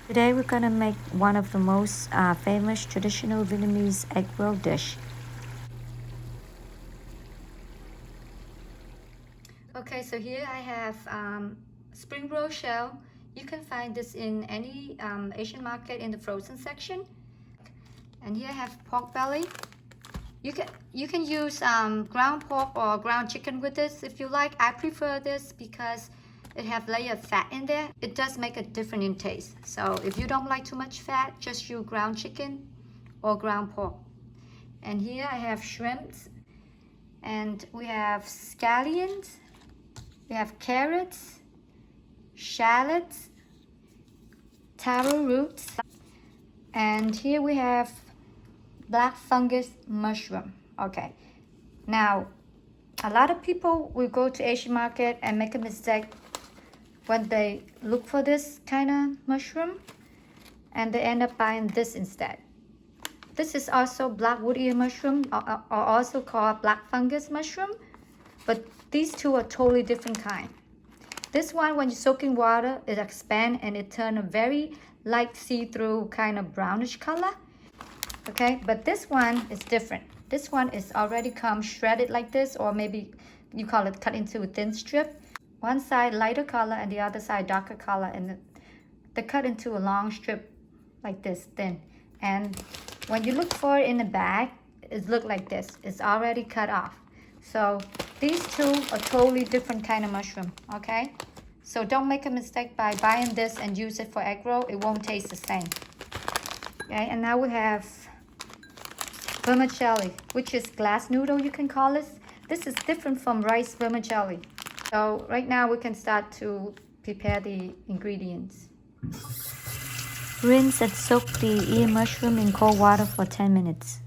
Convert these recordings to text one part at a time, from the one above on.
Today we're gonna make one of the most famous traditional Vietnamese egg roll dish. Okay, so here I have spring roll shell. You can find this in any Asian market in the frozen section. And here I have pork belly. You can use ground pork or ground chicken with this if you like. I prefer this because it have layer of fat in there. It does make a difference in taste. So if you don't like too much fat, just use ground chicken or ground pork. And here I have shrimps, and we have scallions, we have carrots, shallots, taro roots, and here we have black fungus mushroom. Okay, now a lot of people will go to Asian market and make a mistake when they look for this kind of mushroom, and they end up buying this instead. This is also black wood ear mushroom, or also called black fungus mushroom, but these two are totally different kind. This one, when you soak in water, it expands and it turns a very light see-through kind of brownish color. Okay, but this one is different. This one is already come shredded like this, or maybe you call it cut into a thin strip. One side lighter color and the other side darker color, and they're cut into a long strip like this, thin. And when you look for it in the bag, it looks like this. It's already cut off. So these two are totally different kind of mushroom, okay? So don't make a mistake by buying this and use it for egg roll. It won't taste the same. Okay, and now we have vermicelli, which is glass noodle, you can call it. This is different from rice vermicelli. So right now we can start to prepare the ingredients. Rinse and soak the ear mushroom in cold water for 10 minutes.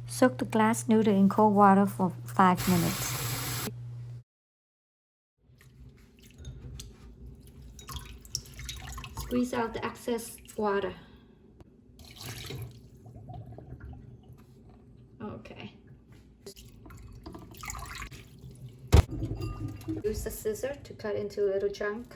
Soak the glass noodle in cold water for 5 minutes. Squeeze out the excess water. Okay. Use the scissor to cut into a little chunk.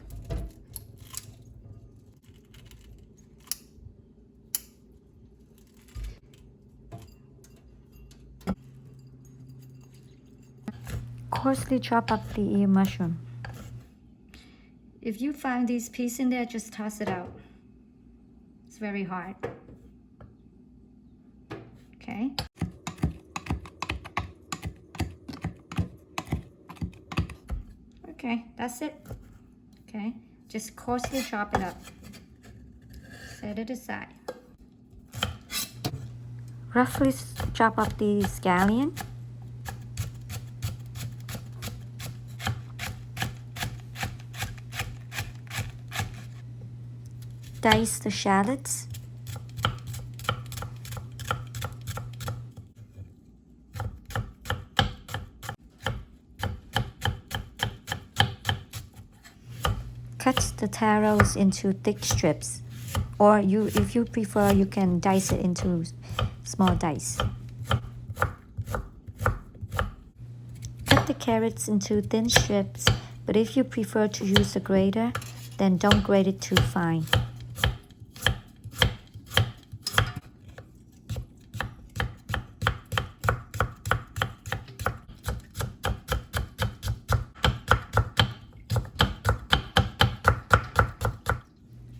Coarsely chop up the ear mushroom. If you find these pieces in there, just toss it out. It's very hard. Okay. Okay, that's it. Okay, just coarsely chop it up. Set it aside. Roughly chop up the scallion. Dice the shallots. Cut the taros into thick strips, or if you prefer, you can dice it into small dice. Cut the carrots into thin strips, but if you prefer to use a grater, then don't grate it too fine.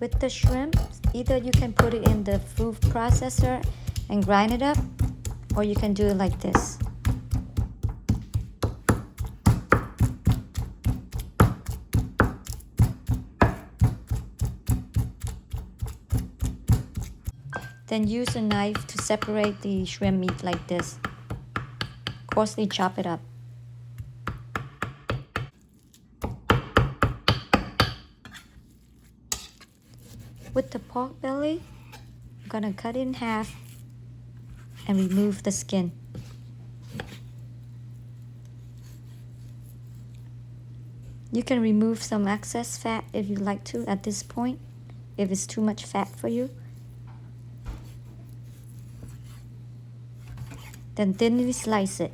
With the shrimp, either you can put it in the food processor and grind it up, or you can do it like this. Then use a knife to separate the shrimp meat like this. Coarsely chop it up. With the pork belly, I'm gonna cut it in half and remove the skin. You can remove some excess fat if you like to at this point, if it's too much fat for you. Then thinly slice it.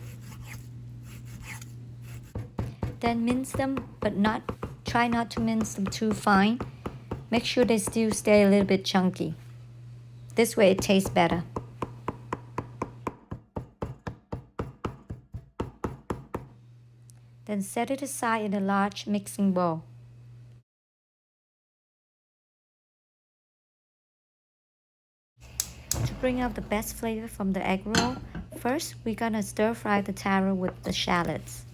Then mince them, but not Try not to mince them too fine. Make sure they still stay a little bit chunky. This way it tastes better. Then set it aside in a large mixing bowl. To bring out the best flavor from the egg roll, first we're gonna stir fry the taro with the shallots.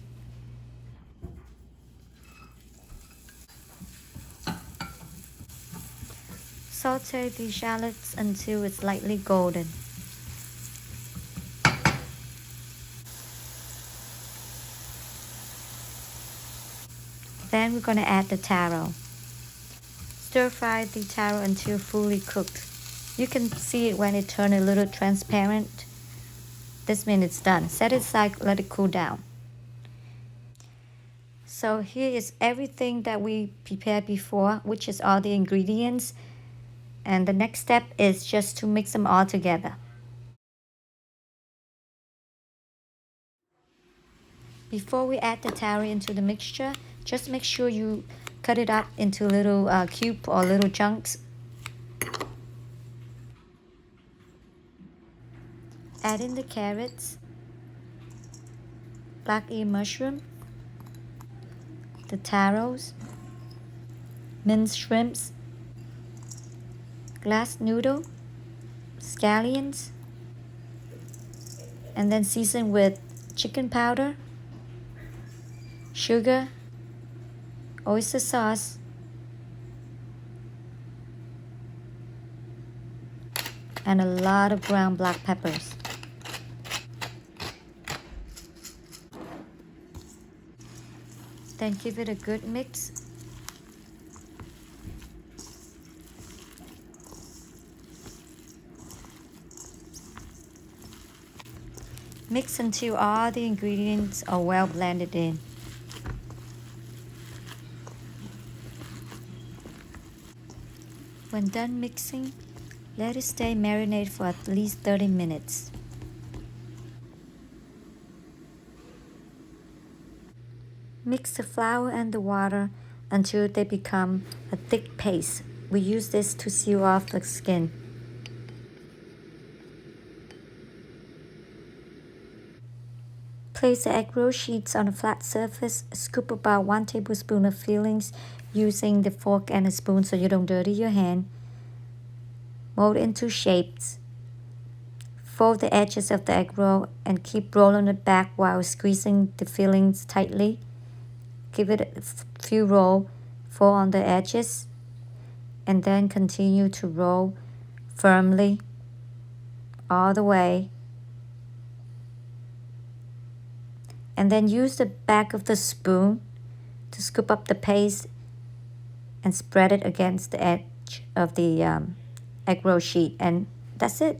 Saute the shallots until it's lightly golden. Then we're gonna add the taro. Stir fry the taro until fully cooked. You can see it when it turns a little transparent. This means it's done. Set it aside, let it cool down. So here is everything that we prepared before, which is all the ingredients. And the next step is just to mix them all together. Before we add the taro into the mixture, just make sure you cut it up into little cubes or little chunks. Add in the carrots, black ear mushroom, the taros, minced shrimps, glass noodle, scallions, and then season with chicken powder, sugar, oyster sauce, and a lot of ground black peppers. Then give it a good mix. Mix until all the ingredients are well blended in. When done mixing, let it stay marinated for at least 30 minutes. Mix the flour and the water until they become a thick paste. We use this to seal off the skin. Place the egg roll sheets on a flat surface. Scoop about 1 tablespoon of fillings using the fork and a spoon so you don't dirty your hand. Mold into shapes. Fold the edges of the egg roll and keep rolling it back while squeezing the fillings tightly. Give it a few rolls, fold on the edges, and then continue to roll firmly all the way. And then use the back of the spoon to scoop up the paste and spread it against the edge of the egg roll sheet, and that's it.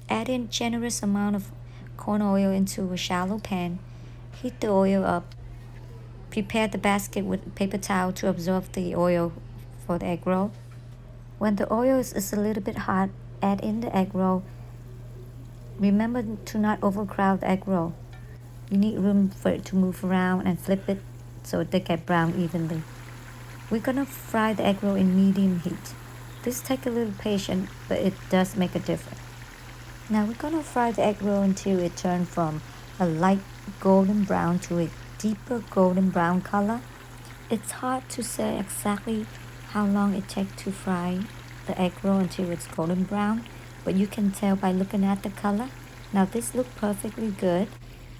Add in generous amount of corn oil into a shallow pan. Heat the oil up. Prepare the basket with paper towel to absorb the oil for the egg roll. When the oil is a little bit hot, add in the egg roll. Remember to not overcrowd the egg roll. You need room for it to move around and flip it so they get brown evenly. We're gonna fry the egg roll in medium heat. This takes a little patience, but it does make a difference. Now we're gonna fry the egg roll until it turns from a light golden brown to a deeper golden brown color. It's hard to say exactly how long it takes to fry the egg roll until it's golden brown, but you can tell by looking at the color. Now this looks perfectly good,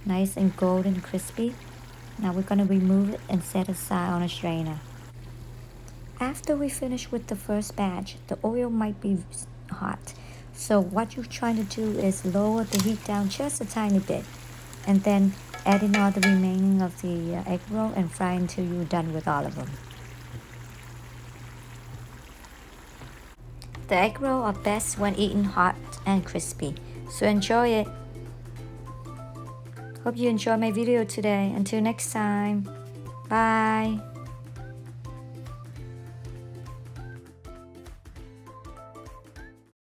nice and golden crispy. Now we're going to remove it and set aside on a strainer. After we finish with the first batch, the oil might be hot. So what you're trying to do is lower the heat down just a tiny bit, and then add in all the remaining of the egg roll and fry until you're done with all of them. The egg roll are best when eaten hot and crispy, so enjoy it. Hope you enjoyed my video today. Until next time, bye.